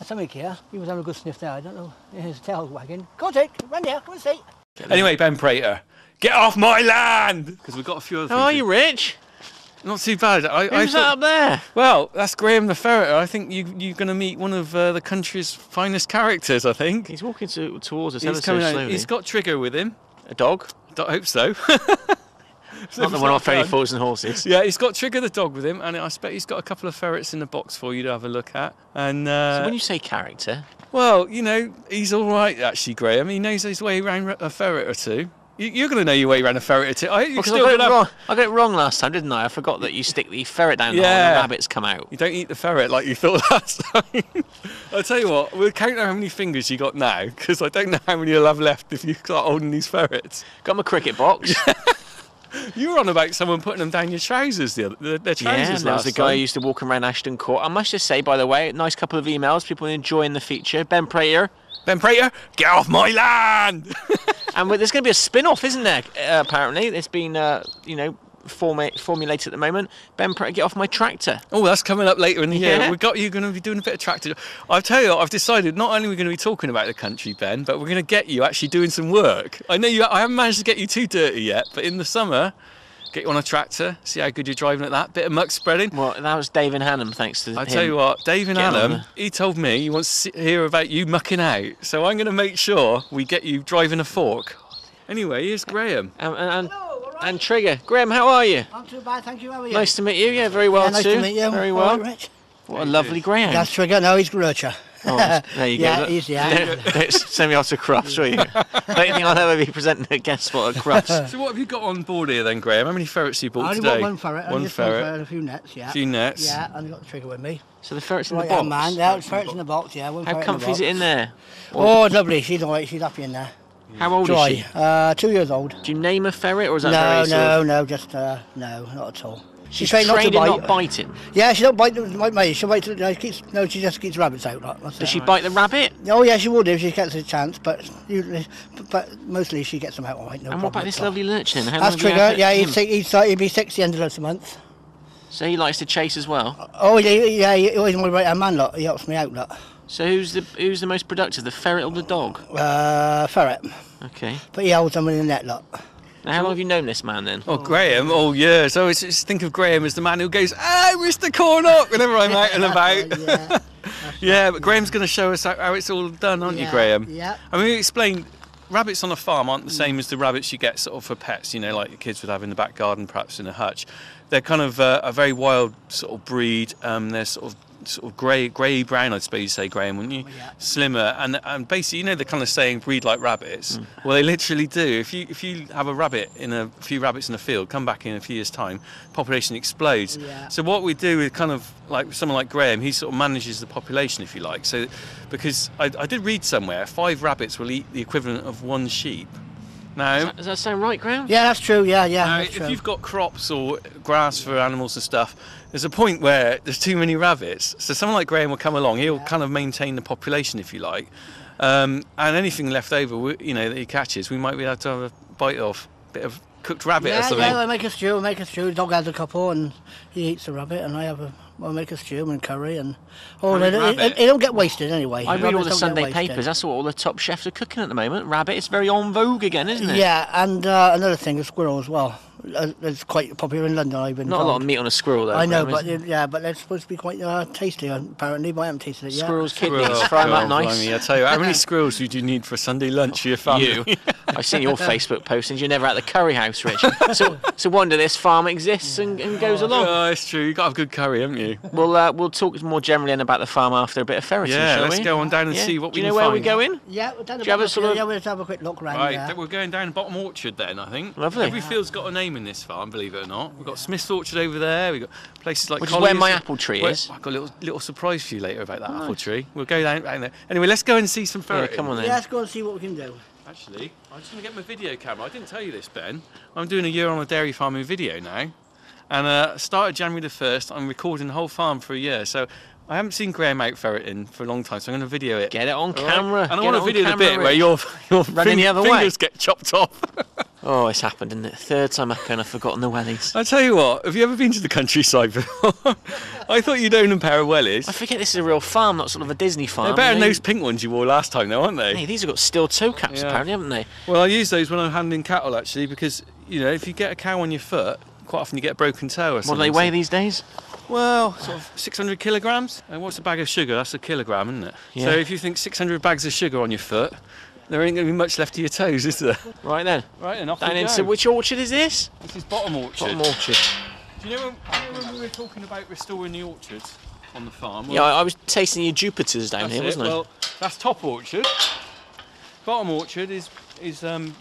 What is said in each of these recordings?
something here. He was having a good sniff there. I don't know. His tail's wagging. Come on, Dick. Run there. Come and see. Anyway, Ben Prater, get off my land! Because we've got a few other things. How are you, Rich? Not too bad. Who's that up there? Well, that's Graham the ferreter. I think you're going to meet one of the country's finest characters, I think. He's walking towards us He's ever so coming out. slowly. He's got Trigger with him. A dog? I hope so. Not the one off Ferry Falls and Horses. Yeah, he's got Trigger the dog with him, and I expect he's got a couple of ferrets in the box for you to have a look at. And So when you say character... well, you know, he's all right, actually, Graham. He knows his way around a ferret or two. You're going to know your way around a ferret or two. I got it wrong last time, didn't I? I forgot that you stick the ferret down the hole and the rabbits come out. You don't eat the ferret like you thought last time. I'll tell you what, we'll count how many fingers you got now, because I don't know how many you'll have left if you start holding these ferrets. Got my cricket box. You were on about someone putting them down your trousers, their trousers yeah, there was a last guy time. who used to walk around Ashton Court. I must just say, by the way, nice couple of emails, people enjoying the feature. Ben Prater, get off my land! and there's going to be a spin-off, isn't there? Apparently, it's been, formulated at the moment. Ben Prater, get off my tractor. Oh, that's coming up later in the year. Yeah. We've got you going to be doing a bit of tractor. I'll tell you what, I've decided not only are we going to be talking about the country, Ben, but we're going to get you actually doing some work. I know I haven't managed to get you too dirty yet, but in the summer, get you on a tractor, see how good you're driving at that, bit of muck spreading. Well, that was Dave and Hannum, thanks to him. I tell you what, Dave and Hannum, he told me he wants to hear about you mucking out, so I'm going to make sure we get you driving a fork. Anyway, here's Graham. And Trigger. Graham, how are you? Not too bad, thank you. How are you? Nice to meet you. Yeah, very well nice too. to meet you. Very All well. right, Rich. What a lovely greyhound. That's Trigger. No, he's Lurcher. Oh, there you go. Yeah, he's Don't send me off to Crufts, will you? I don't think I'll ever be presenting a guest spot at Crufts. So what have you got on board here then, Graham? How many ferrets have you bought I only today? got one ferret. One ferret. A few nets, yeah. A few nets. Yeah, and I've got the Trigger with me. So the ferret's in the Right, box? man. Yeah, the ferret's in the box, yeah. How comfy is it in there? Oh, it's lovely. She's all right. She's happy in there. How old Dry. is she? 2 years old. Do you name a ferret, or is that No, very sort of... no, just, no, not at all. She's trained trained not in to not biting? Yeah, she don't bite me. She'll bite. No, she just keeps rabbits out. Does she bite the rabbit? Oh yeah, she will do if she gets a chance, but mostly she gets them out all right. No and problem what about this lovely lurchin? How That's long have you Trigger. had Yeah, him? he'd be 6 the end of this month. So he likes to chase as well? Oh yeah, he always my right hand man lot. He helps me out lot. So who's the most productive, the ferret or the dog? Ferret. Okay. But he holds them in the net lot. Now, how long have you known this man then? Oh, Graham. Oh, yeah. So just think of Graham as the man who goes, "Ah, Mr. Cornock," whenever I'm out and about. Yeah. Yeah, but Graham's going to show us how it's all done, aren't you, Graham? Yeah. I mean, we explained, rabbits on a farm aren't the same as the rabbits you get sort of for pets, you know, like your kids would have in the back garden, perhaps in a hutch. They're kind of a very wild sort of breed. They're sort of grey brown, I suppose you say, Graham, wouldn't you? Yeah. Slimmer, and basically, you know, the kind of saying breed like rabbits. Well, they literally do. If you have a few rabbits in a field, come back in a few years' time, population explodes. Yeah. So what we do is kind of like someone like Graham, he sort of manages the population, if you like. So because I did read somewhere, 5 rabbits will eat the equivalent of 1 sheep. Now, Does that sound right, Graham? Yeah, that's true. Yeah, now, that's if true. you've got crops or grass for animals and stuff, there's a point where there's too many rabbits. So someone like Graham will come along. He'll kind of maintain the population, if you like, and anything left over, you know, that he catches, we might be able to have a bite of, a bit of cooked rabbit or something. Yeah, I make a stew. The dog has a couple, and he eats the rabbit, and I'll make a stew and curry, and they don't get wasted anyway. I read all the Rabbits don't Sunday get wasted. papers. That's what all the top chefs are cooking at the moment. Rabbit, it's very en vogue again, isn't it? Yeah, and another thing, a squirrel as well. It's quite popular in London, I've been Not told. a lot of meat on a squirrel, though. I know, Graham, but they're supposed to be quite tasty, apparently, but I haven't tasted it yet. Squirrel's kidneys, fry them up nice. Blimey, I tell you, how many squirrels do you need for a Sunday lunch for your family? You. I've seen your Facebook postings. You're never at the curry house, Rich. So wonder this farm exists and goes along. Oh, it's true. You've got to have good curry, haven't you? We'll talk more generally about the farm after a bit of ferreting, Yeah, shall let's we? go on down and see what we can Do you know where find. we're going? Yeah, we'll Do you have a sort of... we'll have a quick look round. Right, we're going down Bottom Orchard then, I think. Lovely. Every field's got a name in this farm, believe it or not. We've got Smith's Orchard over there. We've got places like Which is where Collier's. my apple tree is. I've got a little surprise for you later about that apple tree. We'll go down there. Anyway, let's go and see some ferreting. Yeah, come on then. Yeah, let's go and see what we can do. Actually, I'm just going to get my video camera. I didn't tell you this, Ben. I'm doing a year on a dairy farming video now. And started January the 1st. I'm recording the whole farm for a year. So I haven't seen Graham out ferreting for a long time, so I'm going to video it. Get it on All camera. Right? And I Get want it to on video the camera, bit where Rich. your Running the other way. fingers get chopped off. Oh, it's happened, isn't it? Third time up and I've forgotten the wellies. I tell you what, have you ever been to the countryside before? I thought you'd own a pair of wellies. I forget this is a real farm, not sort of a Disney farm. They're better than those pink ones you wore last time, though, aren't they? Hey, these have got steel toe caps, apparently, haven't they? Well, I use those when I'm handling cattle, actually, because, you know, if you get a cow on your foot, quite often you get a broken toe or something. What do they weigh these days? Well, sort of 600 kilograms. And what's a bag of sugar? That's a kilogram, isn't it? Yeah. So if you think 600 bags of sugar on your foot, there ain't going to be much left of your toes, is there? Right then. Right, and off Down we into go. which orchard is this? This is Bottom Orchard. Bottom Orchard. Do you know when we were talking about restoring the orchards on the farm? Yeah, I was tasting your Jupiters down here, wasn't I? Well, that's Top Orchard. Bottom Orchard is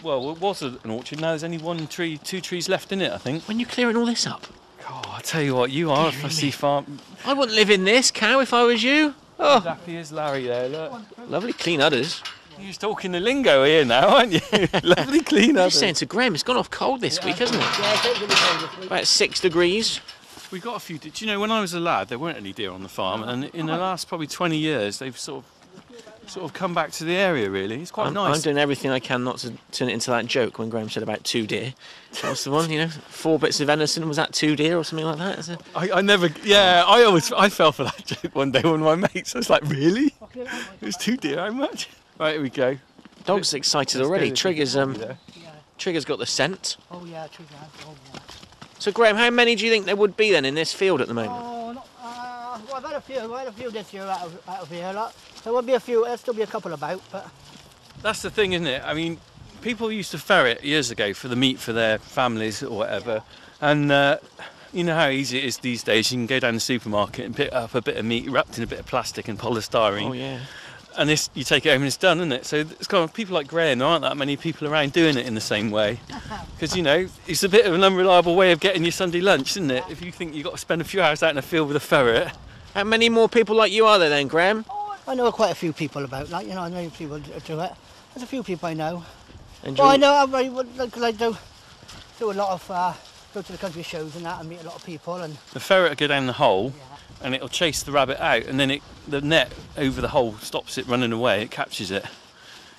well, it was an orchard. Now there's only two trees left in it, I think. When you clearing all this up? Oh, I tell you what, you are a fussy farm. I wouldn't live in this cow if I was you. Oh, Exactly as Larry there, look. lovely clean udders. You're talking the lingo here now, aren't you? Lovely clean I up. was saying to Graham, it's gone off cold this week, hasn't it? Yeah, it's going to be cold this week. About 6 degrees. We got a few. Do you know, when I was a lad, there weren't any deer on the farm, and in the last probably 20 years, they've sort of come back to the area. Really, it's quite I'm nice. doing everything I can not to turn it into that joke when Graham said about 2 deer. What's the one? You know, 4 bits of venison. Was that 2 deer or something like that? Is it? I never. Yeah, I fell for that joke one day. One of my mates. I was like, really? It was 2 deer. How much? Right, here we go. Dog's excited Let's already. go. Trigger's got the scent. Oh, yeah, true that. Oh, yeah. So Graham, how many do you think there would be then in this field at the moment? Oh, not, well, I've had a few this year out of here. Like. There will be a few, there'll still be a couple about, but... That's the thing, isn't it? I mean, people used to ferret years ago for the meat for their families or whatever, and you know how easy it is these days. You can go down the supermarket and pick up a bit of meat wrapped in a bit of plastic and polystyrene. Oh yeah. And this, you take it home and it's done, isn't it? So it's kind of people like Graham. There aren't that many people around doing it in the same way, because you know it's a bit of an unreliable way of getting your Sunday lunch, isn't it? If you think you've got to spend a few hours out in a field with a ferret. How many more people like you are there then, Graham? I know quite a few people about, like, you know, I know people do it. There's a few people I know. And Well, I know, I do a lot of, go to the country shows and that and meet a lot of people. And The ferret will go down the hole, and it'll chase the rabbit out, and then the net over the hole stops it running away. It captures it,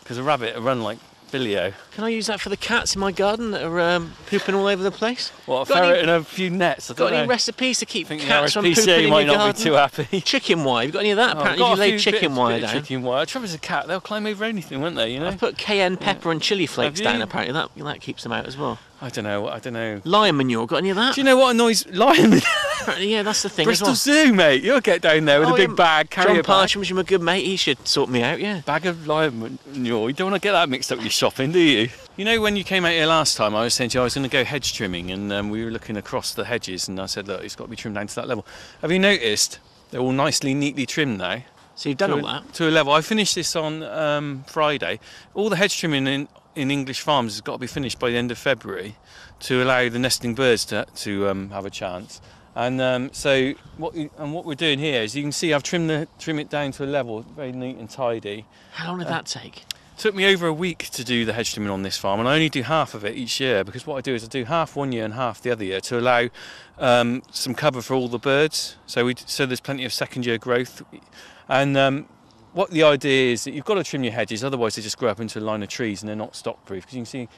because a rabbit will run like Billy-O. Can I use that for the cats in my garden that are pooping all over the place? What, a Got ferret any- and a few nets? I Got don't any know. recipes to keep I think the cats from pooping RSPCA in might your not garden? be too happy. Chicken wire, you got any of that? Oh, Apparently got you a lay few chicken bit wire of down. Chicken wire. The trouble is a cat, they'll climb over anything, won't they? You know. I've put cayenne pepper and chilli flakes Have down. you? Apparently that keeps them out as well. I don't know. Lion manure, got any of that? Do you know what annoys lion? Apparently, yeah, that's the thing Bristol as well. Zoo, mate. You'll get down there with a big bag, carry John a bag. Parcham's my good mate. He should sort me out. Yeah. Bag of lion manure. You don't want to get that mixed up with your shopping, do you? You know, when you came out here last time, I was saying to you I was going to go hedge trimming, and we were looking across the hedges, and I said, look, it's got to be trimmed down to that level. Have you noticed they're all nicely, neatly trimmed now? So you've done all that. To a level. I finished this on Friday. All the hedge trimming in English farms has got to be finished by the end of February to allow the nesting birds to have a chance. And so what we're doing here is, you can see I've trimmed it down to a level, very neat and tidy. How long did that take? Took me over a week to do the hedge trimming on this farm, and I only do half of it each year, because what I do is I do half one year and half the other year to allow some cover for all the birds. So there's plenty of second year growth. And what the idea is that you've got to trim your hedges, otherwise they just grow up into a line of trees and they're not stock proof. Because you can see,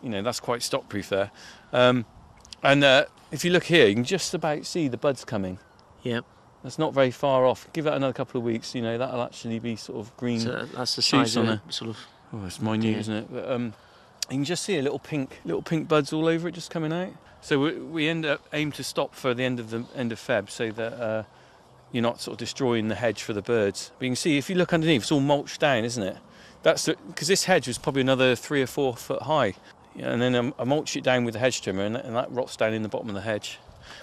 you know, that's quite stock proof there. And if you look here, you can just about see the buds coming. Yep. That's not very far off. Give that another couple of weeks, you know, that'll actually be sort of green. So that's the shoots size on of it. sort of. Oh, it's minute, isn't it? But you can just see a little pink buds all over it just coming out. So we aim to stop for the end of Feb, so that you're not sort of destroying the hedge for the birds. But you can see, if you look underneath, it's all mulched down, isn't it? That's because this hedge was probably another 3 or 4 foot high, and then I mulch it down with the hedge trimmer, and that rots down in the bottom of the hedge.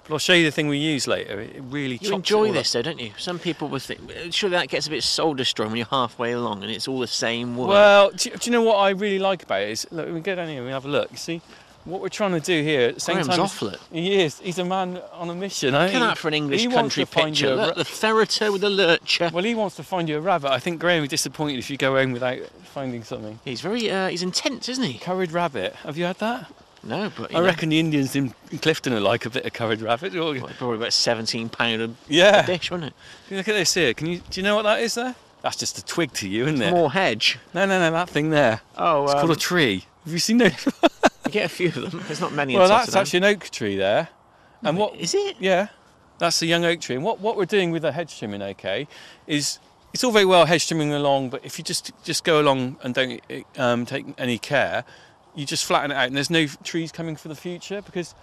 But I'll show you the thing we use later. It really chops You enjoy it all this though, don't you? Some people would think, surely that gets a bit soul destroying when you're halfway along and it's all the same work. Well, do you know what I really like about it is, look, we go down here and we have a look. You see, what we're trying to do here at the same Graham's time. off it. He is. He's a man on a mission. Look at that for an English country picture. Look, the ferreter with the lurcher. Well, he wants to find you a rabbit. I think Graham would be disappointed if you go home without finding something. He's very, he's intense, isn't he? Curried rabbit. Have you had that? No, but I reckon the Indians in Clifton are like a bit of curried rabbit. Well, probably about £17 a Yeah. dish, wouldn't it? Look at this here. Do you know what that is there? That's just a twig to you, isn't it? More hedge. No, that thing there. Oh, It's called a tree. Have you seen that? You get a few of them. There's not many. Well, in that's Tottenham. actually an oak tree there. And what is it? Yeah, that's a young oak tree. And what we're doing with the hedge trimming, okay, is it's all very well hedge trimming along, but if you just go along and don't take any care, you just flatten it out, and there's no trees coming for the future. Because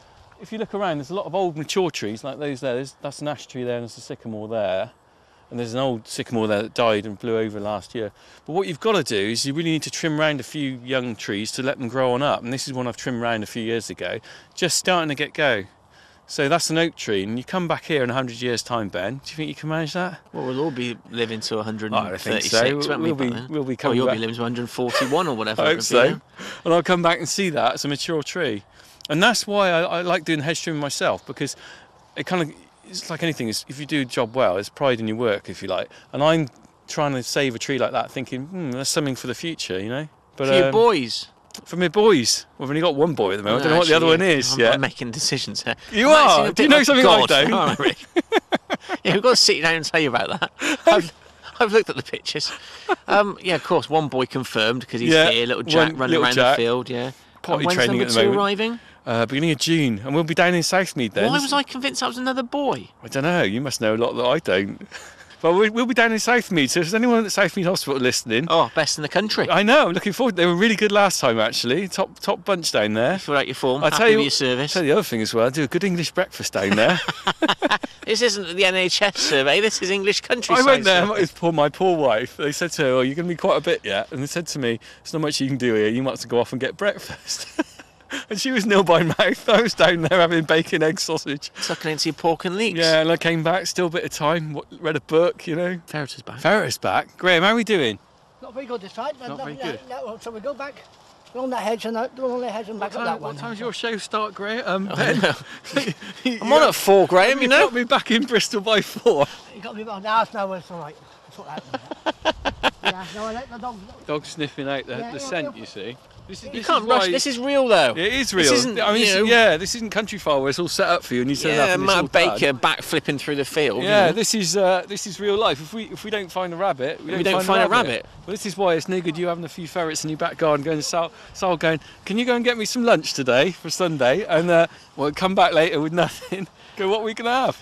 if you look around, there's a lot of old mature trees like those there. That's an ash tree there, and there's a sycamore there. And there's an old sycamore there that died and blew over last year. But what you've got to do is you really need to trim round a few young trees to let them grow on up. And this is one I've trimmed round a few years ago, just starting to get go. So that's an oak tree. And you come back here in 100 years' time, Ben, do you think you can manage that? Well, we'll all be living to 136, I think so. won't we? We'll be coming you'll back. be living to 141 or whatever. I hope so. And I'll come back and see that as a mature tree. And that's why I like doing hedge trimming myself, because it kind of... It's like anything, if you do a job well, it's pride in your work, if you like. And I'm trying to save a tree like that, thinking, that's something for the future, you know? But, for your boys? For my boys. We've only got one boy at the moment. I don't know what the other one is yet. I'm making decisions here. You are? Do you know something I don't? Oh, really? Yeah, we've got to sit down and tell you about that. I've looked at the pictures. Yeah, of course, one boy confirmed, because he's here, little Jack running around the field, yeah. Potty training at the moment. When's number 2 arriving? Beginning of June, and we'll be down in Southmead then. Why was I convinced that was another boy? I don't know, you must know a lot that I don't. But we'll be down in Southmead, so if there's anyone at Southmead Hospital listening... Oh, best in the country. I know, I'm looking forward. They were really good last time, actually. Top bunch down there. You feel like your form, I'll happy tell you, with your service. I'll tell you the other thing as well, I do a good English breakfast down there. This isn't the NHS survey, this is English countryside. I went there survey. with my poor wife. They said to her, you're going to be quite a bit yet. And they said to me, there's not much you can do here, you might have to go off and get breakfast. And she was nil by mouth. I was down there having bacon, egg, sausage. Sucking into your pork and leeks. Yeah, and I came back, still a bit of time, read a book, you know. Ferreter's back. Ferreter's back. Graham, how are we doing? Not very good this time. Not very good. So we go back along that hedge and along that hedge and back up that one. What time's your show start, Graham? Ben? I'm on at 4, Graham, you know. Got me back in Bristol by 4. You got me back. No, it's all right. It's all right. Yeah, no, I let the dog. Dog sniffing out the scent, you see. You can't rush. This is real, though. It is real. This isn't, this isn't Countryfile where it's all set up for you and you turn up and it's all Baker back flipping through the field. Yeah, this is real life. If we don't find a rabbit, we don't find a rabbit. Well, this is why it's no good you having a few ferrets in your back garden going, Sal going, can you go and get me some lunch today for Sunday? And we'll come back later with nothing. Go, what are we going to have?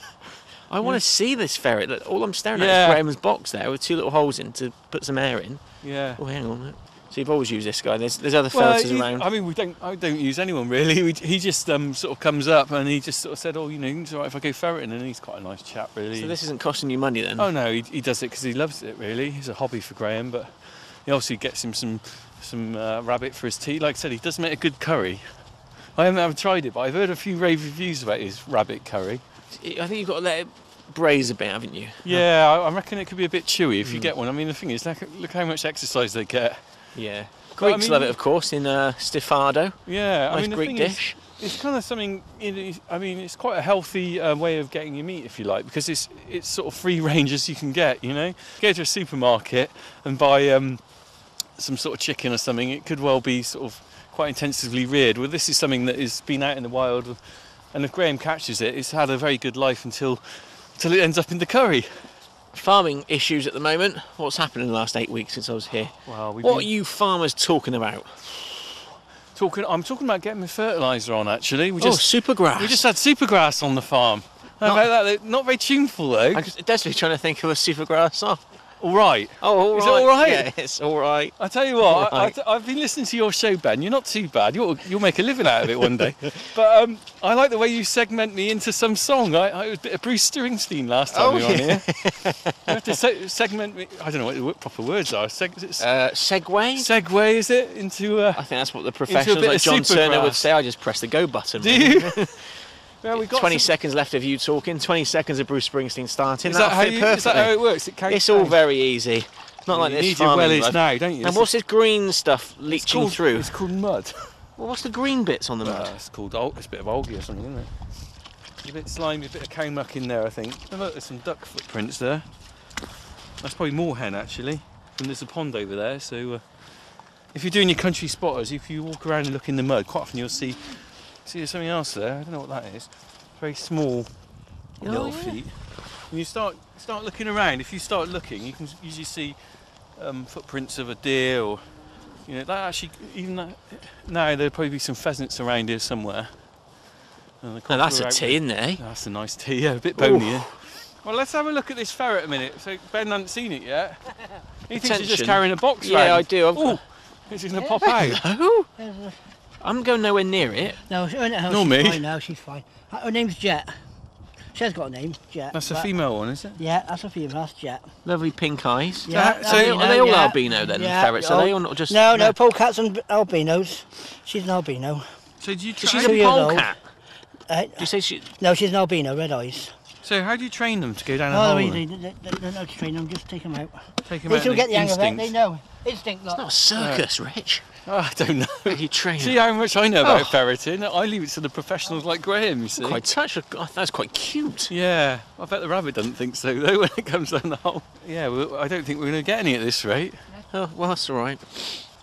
I want to see this ferret. All I'm staring at is Graham's box there with 2 little holes in to put some air in. Yeah. Oh, hang on. So you've always used this guy. There's other ferreters around. I mean, I don't use anyone really. He just sort of comes up and he just sort of said, it's all right if I go ferreting, and he's quite a nice chap really. So this isn't costing you money then? Oh no, he does it because he loves it really. It's a hobby for Graham, but he obviously gets him some rabbit for his tea. Like I said, he does make a good curry. I haven't tried it, but I've heard a few rave reviews about his rabbit curry. I think you've got to let it braise a bit, haven't you? Yeah, I reckon it could be a bit chewy if you get one. I mean, the thing is, look how much exercise they get. Yeah. Greeks love it, of course, in stifado. Yeah, nice Greek dish. It's kind of something. It's quite a healthy way of getting your meat, if you like, because it's sort of free range as you can get. You know, go to a supermarket and buy some sort of chicken or something. It could well be sort of quite intensively reared. Well, this is something that has been out in the wild, and if Graham catches it, it's had a very good life until it ends up in the curry. Farming issues at the moment. What's happened in the last 8 weeks since I was here? Well, what are you farmers talking about? I'm talking about getting the fertiliser on, actually. Supergrass. We just had supergrass on the farm. Not very tuneful, though. I'm desperately trying to think of a supergrass song. All right. Oh, all right. Is it all right? Yeah, it's all right. I tell you what, I've been listening to your show, Ben. You're not too bad. You'll make a living out of it one day. But I like the way you segment me into some song. I was a bit of Bruce Springsteen last time we were on here. You have to segment me. I don't know what the proper words are. Segue? Segue, is it? Into I think that's what the professionals like John Turner would say. I just press the go button. Do you? Well, we got 20 seconds left of you talking, 20 seconds of Bruce Springsteen starting. Is that how it works? It's all very easy. Not like this farming. You need your wellies now, don't you? And what's this green stuff leaching through? It's called mud. Well, what's the green bits on the mud? It's called it's a bit of algae or something, isn't it? It's a bit slimy, a bit of cow muck in there, I think. Oh, look, there's some duck footprints there. That's probably moorhen, actually. And there's a pond over there, so if you're doing your country spotters, if you walk around and look in the mud, quite often you'll see there's something else there. I don't know what that is. Very small little feet. When you start looking around, if you start looking, you can usually see footprints of a deer or You know, that actually, even that, now there'll probably be some pheasants around here somewhere. No, that's a T, isn't it? Eh? That's a nice T, yeah, a bit bony. Yeah. Well, let's have a look at this ferret a minute. So Ben hasn't seen it yet. He thinks you're just carrying a box round. Yeah, I do. Oh, is it going to pop out? Hello? I'm going nowhere near it. No, she's fine now, she's fine. Her name's Jet. She has got a name, Jet. That's a female one, is it? Yeah, that's a female, that's Jet. Lovely pink eyes. Yeah, so are they all albino then, ferrets? Are they or not just... No, polecats and albinos. She's an albino. So do you she's a polecat? Do you say she... No, she's an albino, red eyes. So how do you train them to go down a hole? They don't know to train them, just take them out. Take them out. They get the hang of it, they know. Instinct, it's not a circus, Rich. Oh, I don't know. How do you train See how much I know about ferreting? I leave it to the professionals like Graham, you see. Quite touched. That's quite cute. Yeah, I bet the rabbit doesn't think so though when it comes down the hole. Yeah, well, I don't think we're going to get any at this rate. Oh, well, that's all right.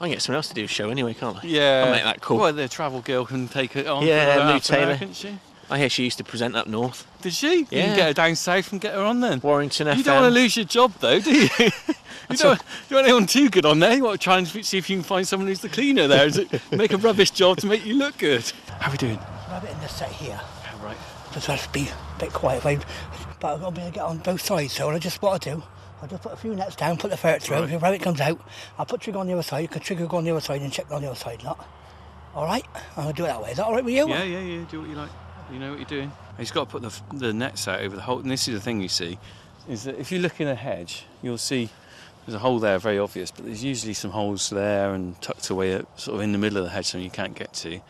I can get someone else to do a show anyway, can't I? Yeah. I'll make that call. Well, the travel girl can take it on. Yeah, Lou Taylor. Can't she? I hear she used to present up north. Did she? Yeah. You can get her down south and get her on then. Warrington FM. You don't want to lose your job though, do you? You don't want anyone too good on there. You want to try and see if you can find someone who's the cleaner there. Make a rubbish job to make you look good. How are we doing? Rabbit in the set here. Oh, right. Just have to be a bit quiet, but I've got to be able to get on both sides. So what I do, I'll just put a few nets down, put the ferret through. If the rabbit comes out, I'll put trigger on the other side. You can trigger go on the other side and check on the other side. Not. All right? I'll do it that way. Is that all right with you? Yeah. Do what you like. You know what you're doing. He's got to put the nets out over the hole. And this is the thing you see, is that if you look in a hedge, you'll see there's a hole there, very obvious, but there's usually some holes there and tucked away sort of in the middle of the hedge, something you can't get to.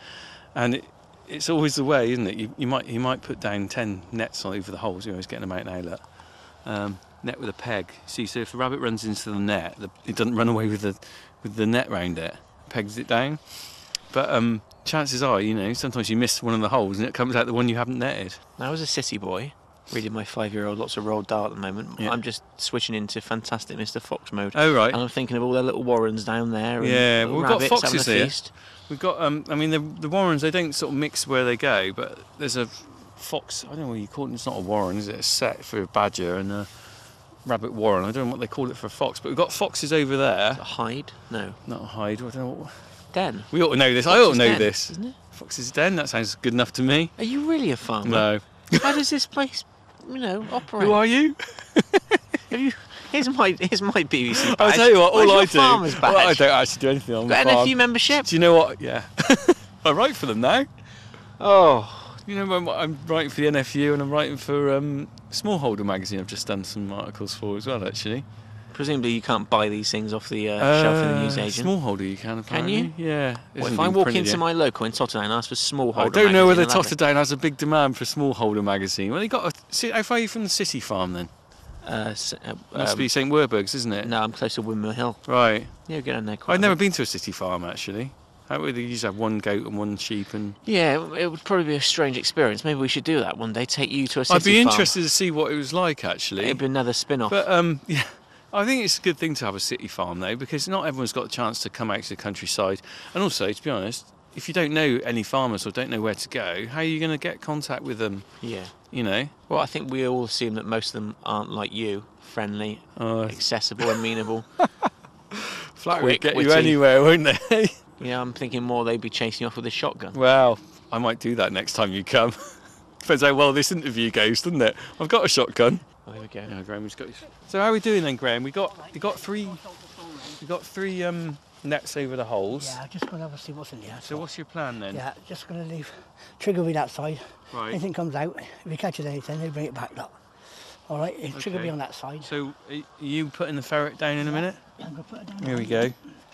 And it's always the way, isn't it? You might put down 10 nets over the holes. You're always getting them out and outlet. Net with a peg. See, so if the rabbit runs into the net, it doesn't run away with the net round it. Pegs it down. But chances are, sometimes you miss one of the holes and it comes out the one you haven't netted. Now, as a city boy, reading my 5-year-old lots of Roald Dahl at the moment, I'm just switching into Fantastic Mr. Fox mode. Oh, right. And I'm thinking of all their little warrens down there. Yeah, and we've got foxes here. Feast. We've got, the warrens, they don't sort of mix where they go, but there's a fox, I don't know what you call it, it's not a warren, is it? A set for a badger and a rabbit warren. I don't know what they call it for a fox, but we've got foxes over there. A hide? No. Not a hide, I don't know what... Den. We ought to know this. Fox's I ought to know Den, this. Isn't it? Fox's Den, that sounds good enough to me. Are you really a farmer? No. How does this place, operate? Who are you? Here's my BBC badge. I'll tell you what, all I do... farmer's badge? Well, I don't actually do anything on the Got farm. NFU membership? Do you know what? Yeah. I write for them now. Oh. I'm writing for the NFU and I'm writing for Smallholder magazine. I've just done some articles for as well, actually. Presumably you can't buy these things off the shelf of the newsagent. Smallholder you can, apparently. Can you? Yeah. Well, if I walk into my local in Totterdown and ask for Smallholder I don't know whether Totterdown has a big demand for Smallholder magazine. Well, how far are you from the city farm then? Must be St Werburgh's, isn't it? No, I'm close to Windmill Hill. Right. Yeah, get on there quite I've never been to a city farm, actually. How would they usually have one goat and one sheep and... Yeah, it would probably be a strange experience. Maybe we should do that one day, take you to a city farm. I'd be interested to see what it was like, actually. It'd be another spin-off. But, yeah, I think it's a good thing to have a city farm, though, because not everyone's got a chance to come out to the countryside. And also, to be honest, if you don't know any farmers or don't know where to go, how are you going to get contact with them? Yeah. Well, I think we all assume that most of them aren't like you, friendly, accessible, amenable. Flattery would get you anywhere, won't they? Yeah, I'm thinking more they'd be chasing you off with a shotgun. Well, I might do that next time you come. Depends how well this interview goes, doesn't it? I've got a shotgun. Oh, there we go. Yeah, Graham, So how are we doing then, Graham? We got three nets over the holes. Yeah, I'm just going to have a see what's in there. So what's your plan then? Yeah, just going to leave trigger be that side. Right. Anything comes out, if he catches anything, they bring it back. Look. All right, trigger be on that side. So are you putting the ferret down in a minute? I'm going to put it down. Here we go.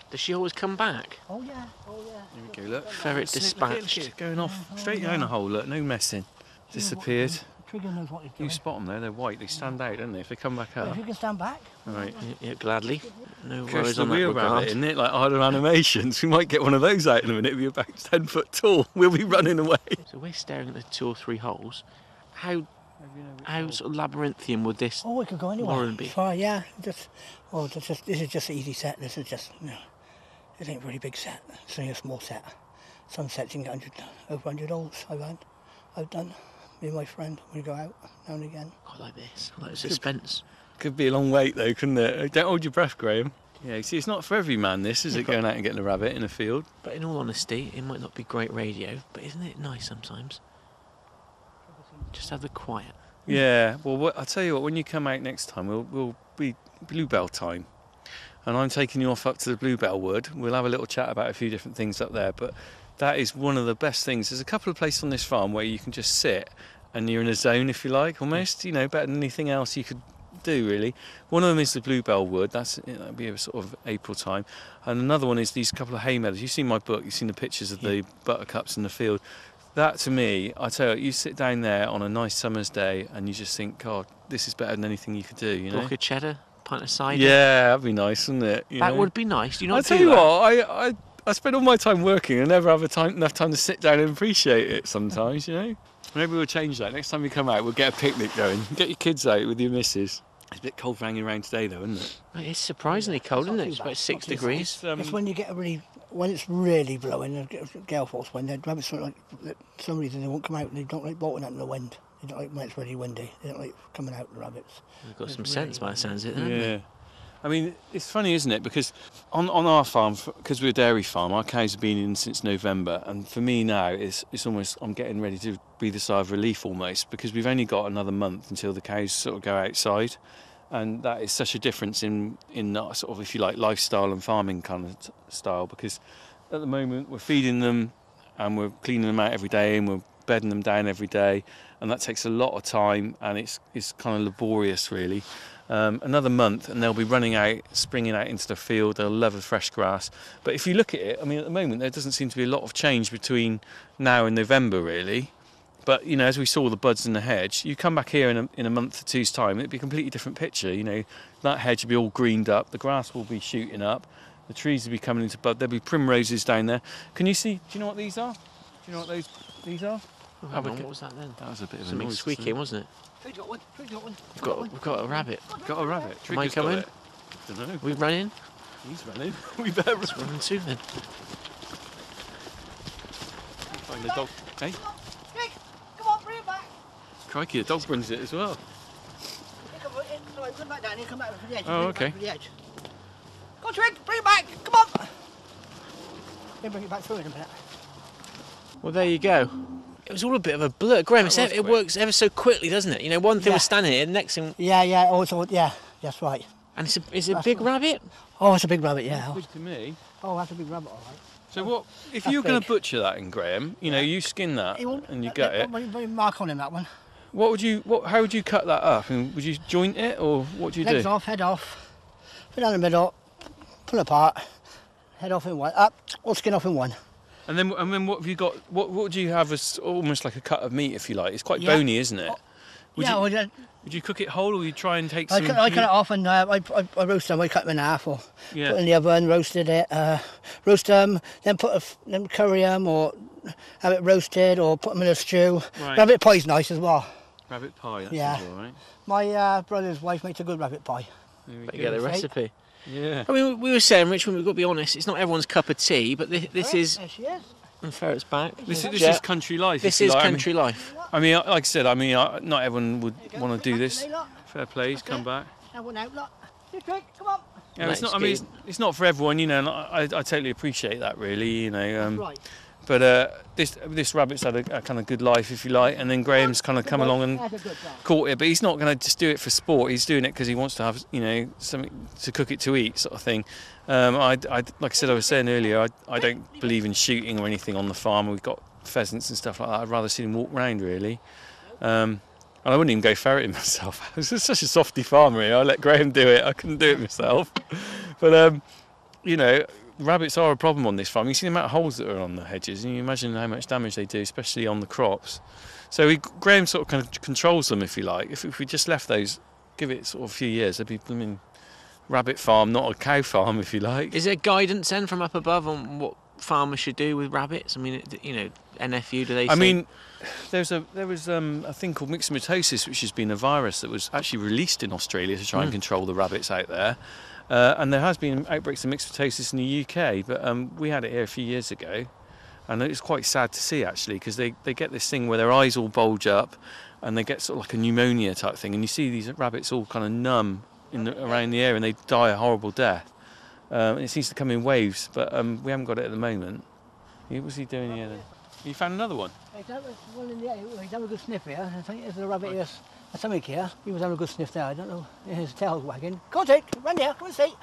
Does she always come back? Oh yeah. Here we go, look. Ferret dispatched. Look, it's going off straight down the hole, look, no messing. Disappeared. Trigger knows what he's doing. You spot them there, they're white, they stand out, don't they, if they come back up. If you can stand back. Right. Yeah, gladly. No Curse worries the on that wheel regard. rabbit, isn't it? Like Harder Animations. We might get one of those out in a minute, it'll be about 10 foot tall. We'll be running away. So we're staring at the 2 or 3 holes. How sort of labyrinthian would this we could go anywhere. warren be? Far, yeah. This is just an easy set. This is just, it ain't a really big set. It's only a small set. Some sets you can get over 100 holes I've done. Me and my friend, we go out now and again. I like this. I like the suspense. Could be a long wait though, couldn't it? Don't hold your breath, Graham. Yeah, you see, it's not for every man, this, is it, going out and getting a rabbit in a field? But in all honesty, it might not be great radio, but isn't it nice sometimes? Just have the quiet. Yeah, well, I'll tell you what, when you come out next time, we'll be bluebell time. And I'm taking you off up to the bluebell wood. We'll have a little chat about a few different things up there, but that is one of the best things. There's a couple of places on this farm where you can just sit and you're in a zone, if you like, almost, you know, better than anything else you could do, really. One of them is the bluebell wood. That'll be a sort of April time. And another one is these couple of hay meadows. You've seen my book, you've seen the pictures of the buttercups in the field. That, to me, I tell you, you sit down there on a nice summer's day and you just think, God, this is better than anything you could do, you know? Block of cheddar, pint of cider. Yeah, that'd be nice, wouldn't it? That would be nice. Do you not do that? I tell you what, I spend all my time working and never have enough time to sit down and appreciate it sometimes, you know? Maybe we'll change that. Next time we come out, we'll get a picnic going. Get your kids out with your missus. It's a bit cold for hanging around today, though, isn't it? It's surprisingly cold, isn't it? It's about 6 degrees. It's when you get when it's really blowing, gale force wind, the rabbits don't like, for some reason they won't come out, and they don't like bolting out in the wind. They don't like when it's really windy. They don't like coming out, the rabbits. They've got some sense by the sounds of it, haven't Yeah. they? I mean, it's funny, isn't it? Because on our farm, because we're a dairy farm, our cows have been in since November, and for me now, it's almost, I'm getting ready to breathe a sigh of relief almost, because we've only got another month until the cows sort of go outside, and that is such a difference in sort of, if you like, lifestyle and farming kind of style, because at the moment we're feeding them and we're cleaning them out every day and we're bedding them down every day, and that takes a lot of time and it's kind of laborious, really. Another month and they'll be running out, springing out into the field. They'll love the fresh grass. But if you look at it, I mean, at the moment there doesn't seem to be a lot of change between now and November, really. But, you know, as we saw the buds in the hedge, you come back here in a month or two's time, it'd be a completely different picture. You know, that hedge will be all greened up, the grass will be shooting up, the trees will be coming into bud, there'll be primroses down there. Can you see, do you know what these are? Do you know what these are? Oh, hang on, what was that then? That was a bit of a something noise, squeaking, wasn't it? Who's got one? Who's got one? We've got a rabbit. Got a rabbit. Am I coming? Don't know. We running? He's running. We better Let's run too then. Find the dog. Hey? Come on, bring it back. Crikey, the dog brings it as well. Sorry, come back down here, come back for the edge. Oh, okay. The edge. Go on, Twig, bring it back. Come on. Then bring it back through in a minute. Well, there you go. It was all a bit of a blur. Graham, it works ever so quickly, doesn't it? You know, one thing was standing here, the next thing... Yeah, also, yeah, that's right. And it's a big rabbit? Oh, it's a big rabbit, yeah. Big to me. Oh, that's a big rabbit, all right. So what, if you were going to butcher that in, Graham, you know, you skin that and you gut it. Mark on him, that one. How would you cut that up? And would you joint it, or what do you do? Legs off, head off, put down the middle, pull apart, head off in one, up, all skin off in one. And then what have you got? What would you have as almost like a cut of meat, if you like? It's quite bony, isn't it? Would you cook it whole, or would you try and take some? I cut it off and I roast them. I cut them in half, or put it in the oven, roasted it, roast them, then then curry them, or have it roasted, or put them in a stew. Right. Rabbit pie's nice as well. Rabbit pie, that's all right. My brother's wife makes a good rabbit pie. But you get the recipe. Yeah. I mean, we were saying, Richmond, we've got to be honest, it's not everyone's cup of tea, but this is... There she is. And Ferret's back. This is country life. This is country life. I mean, like I said, not everyone would want to do this. Fair play, come back. Have one out, look. Come on. Yeah, it's not. I mean, it's not for everyone, you know. And I totally appreciate that, really, you know. Right. But this rabbit's had a kind of good life, if you like, and then Graham's kind of come along and caught it. But he's not going to just do it for sport. He's doing it because he wants to have, you know, something to cook it to eat, sort of thing. Like I said, I was saying earlier, I don't believe in shooting or anything on the farm. We've got pheasants and stuff like that. I'd rather see them walk round, really. And I wouldn't even go ferreting myself. I was just such a softy farmer here. I let Graham do it. I couldn't do it myself. But you know, rabbits are a problem on this farm. You see the amount of holes that are on the hedges, and you imagine how much damage they do, especially on the crops. So Graham sort of kind of controls them, if you like. If we just left those, give it sort of a few years, there'd be rabbit farm, not a cow farm, if you like. Is there guidance then from up above on what farmers should do with rabbits? I mean, you know, NFU, do they say? I mean, there was a thing called myxomatosis, which has been a virus that was actually released in Australia to try and control the rabbits out there. And there has been outbreaks of myxomatosis in the UK, but we had it here a few years ago. And it's quite sad to see, actually, because they get this thing where their eyes all bulge up and they get sort of like a pneumonia type thing. And you see these rabbits all kind of numb around the area, and they die a horrible death. It seems to come in waves, but we haven't got it at the moment. What's he doing here then? You found another one? He's having a good sniff here. I think there's a rabbit here. There's something here. He was having a good sniff there. I don't know. His tail's wagging. Come on, Dick. Run here. Come and see.